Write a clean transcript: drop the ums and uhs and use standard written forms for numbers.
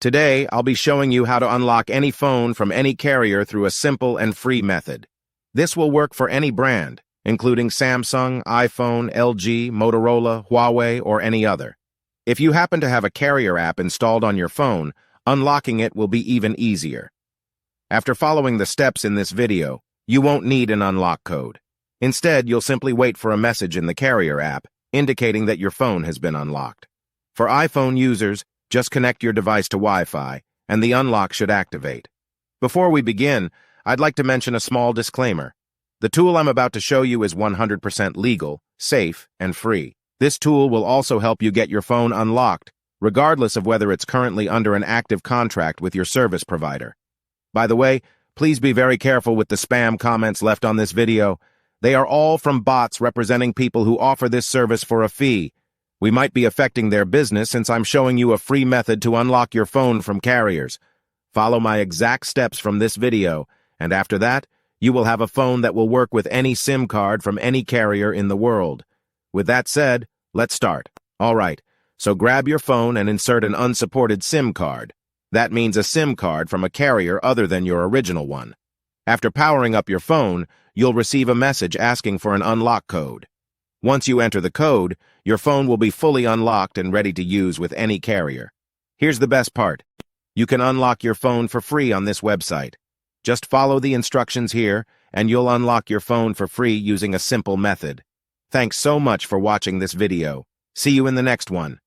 Today, I'll be showing you how to unlock any phone from any carrier through a simple and free method. This will work for any brand, including Samsung, iPhone, LG, Motorola, Huawei, or any other. If you happen to have a carrier app installed on your phone, unlocking it will be even easier. After following the steps in this video, you won't need an unlock code. Instead, you'll simply wait for a message in the carrier app indicating that your phone has been unlocked. For iPhone users, just connect your device to Wi-Fi, and the unlock should activate. Before we begin, I'd like to mention a small disclaimer. The tool I'm about to show you is 100% legal, safe, and free. This tool will also help you get your phone unlocked, regardless of whether it's currently under an active contract with your service provider. By the way, please be very careful with the spam comments left on this video. They are all from bots representing people who offer this service for a fee. We might be affecting their business since I'm showing you a free method to unlock your phone from carriers. Follow my exact steps from this video, and after that, you will have a phone that will work with any SIM card from any carrier in the world. With that said, let's start. All right, so grab your phone and insert an unsupported SIM card. That means a SIM card from a carrier other than your original one. After powering up your phone, you'll receive a message asking for an unlock code. Once you enter the code, your phone will be fully unlocked and ready to use with any carrier. Here's the best part. You can unlock your phone for free on this website. Just follow the instructions here, and you'll unlock your phone for free using a simple method. Thanks so much for watching this video. See you in the next one.